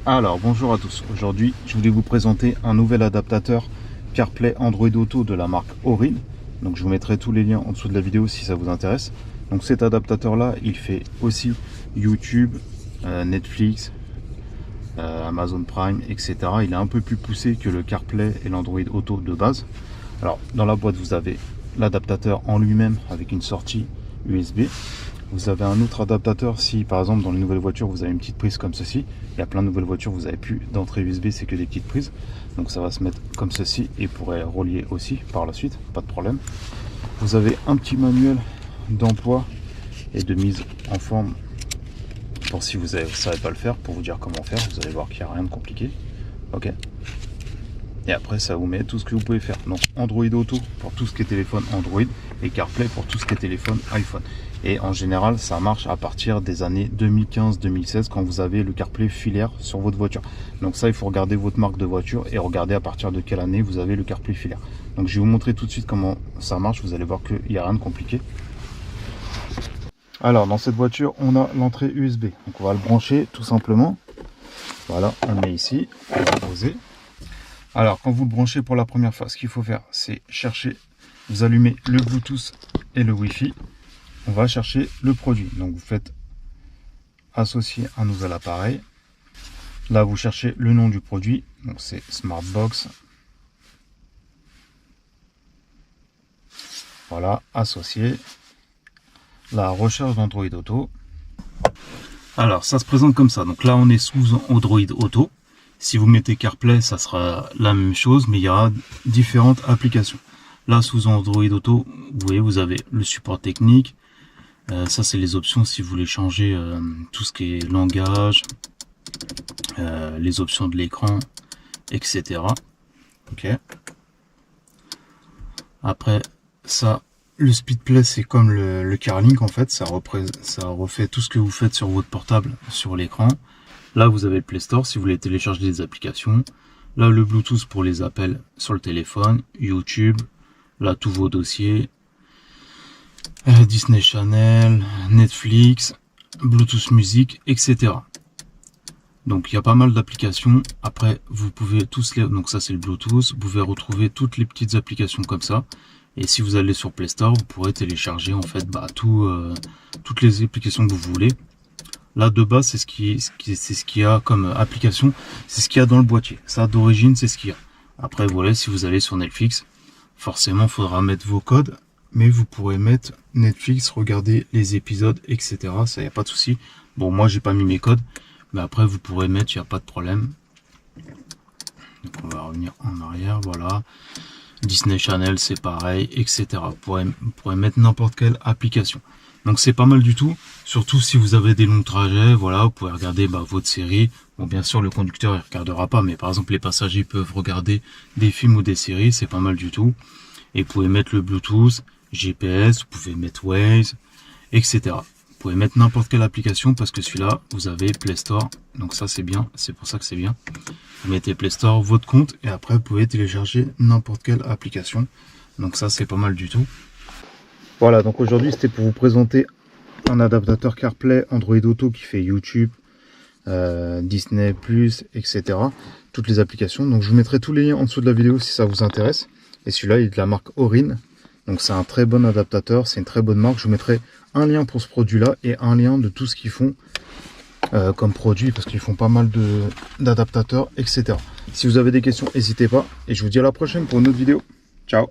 Alors bonjour à tous, aujourd'hui je voulais vous présenter un nouvel adaptateur CarPlay Android Auto de la marque Orin. Donc je vous mettrai tous les liens en dessous de la vidéo si ça vous intéresse. Donc cet adaptateur là il fait aussi YouTube, Netflix, Amazon Prime, etc. Il est un peu plus poussé que le CarPlay et l'Android Auto de base. Alors dans la boîte vous avez l'adaptateur en lui-même avec une sortie USB. Vous avez un autre adaptateur si par exemple dans les nouvelles voitures vous avez une petite prise comme ceci. Il y a plein de nouvelles voitures, vous n'avez plus d'entrée USB, c'est que des petites prises. Donc ça va se mettre comme ceci et pourrait relier aussi par la suite, pas de problème. Vous avez un petit manuel d'emploi et de mise en forme pour si vous ne savez pas le faire, pour vous dire comment faire. Vous allez voir qu'il n'y a rien de compliqué. Ok. Et après ça vous met tout ce que vous pouvez faire. Donc Android Auto pour tout ce qui est téléphone Android et CarPlay pour tout ce qui est téléphone iPhone. Et en général ça marche à partir des années 2015-2016 quand vous avez le CarPlay filaire sur votre voiture. Donc ça il faut regarder votre marque de voiture et regarder à partir de quelle année vous avez le CarPlay filaire. Donc je vais vous montrer tout de suite comment ça marche. Vous allez voir qu'il n'y a rien de compliqué. Alors dans cette voiture on a l'entrée USB. Donc on va le brancher tout simplement. Voilà, on le met ici, on va poser. Alors, quand vous le branchez pour la première fois, ce qu'il faut faire, c'est chercher, vous allumez le Bluetooth et le Wi-Fi. On va chercher le produit. Donc, vous faites associer un nouvel appareil. Là, vous cherchez le nom du produit. Donc, c'est Smartbox. Voilà, associé. La recherche d'Android Auto. Alors, ça se présente comme ça. Donc là, on est sous Android Auto. Si vous mettez CarPlay, ça sera la même chose, mais il y aura différentes applications. Là, sous Android Auto, vous voyez, vous avez le support technique. Ça, c'est les options si vous voulez changer tout ce qui est langage, les options de l'écran, etc. Ok. Après, ça, le SpeedPlay, c'est comme le CarLink, en fait. Ça refait tout ce que vous faites sur votre portable sur l'écran. Là, vous avez le Play Store si vous voulez télécharger des applications. Là, le Bluetooth pour les appels sur le téléphone. YouTube. Là, tous vos dossiers. Disney Channel, Netflix, Bluetooth musique, etc. Donc, il y a pas mal d'applications. Après, vous pouvez tous les... Donc, ça, c'est le Bluetooth. Vous pouvez retrouver toutes les petites applications comme ça. Et si vous allez sur Play Store, vous pourrez télécharger, en fait, toutes les applications que vous voulez. Là de base c'est ce qu'il y a comme application, c'est ce qu'il y a dans le boîtier. Ça d'origine c'est ce qu'il y a. Après voilà, si vous allez sur Netflix, forcément il faudra mettre vos codes, mais vous pourrez mettre Netflix, regarder les épisodes, etc. Ça y a pas de souci. Bon moi j'ai pas mis mes codes, mais après vous pourrez mettre, il n'y a pas de problème. Donc on va revenir en arrière, voilà. Disney Channel c'est pareil, etc. Vous pourrez mettre n'importe quelle application. Donc c'est pas mal du tout, surtout si vous avez des longs trajets, voilà, vous pouvez regarder votre série. Bon bien sûr le conducteur il regardera pas, mais par exemple les passagers peuvent regarder des films ou des séries, c'est pas mal du tout. Et vous pouvez mettre le Bluetooth, GPS, vous pouvez mettre Waze, etc. Vous pouvez mettre n'importe quelle application parce que celui-là vous avez Play Store, donc ça c'est bien, c'est pour ça que c'est bien. Vous mettez Play Store, votre compte, et après vous pouvez télécharger n'importe quelle application. Donc ça c'est pas mal du tout. Voilà, donc aujourd'hui c'était pour vous présenter un adaptateur CarPlay Android Auto qui fait YouTube, Disney+, etc. Toutes les applications. Donc je vous mettrai tous les liens en dessous de la vidéo si ça vous intéresse. Et celui-là il est de la marque Orin. Donc c'est un très bon adaptateur, c'est une très bonne marque. Je vous mettrai un lien pour ce produit-là et un lien de tout ce qu'ils font comme produit, parce qu'ils font pas mal d'adaptateurs, etc. Si vous avez des questions, n'hésitez pas. Et je vous dis à la prochaine pour une autre vidéo. Ciao!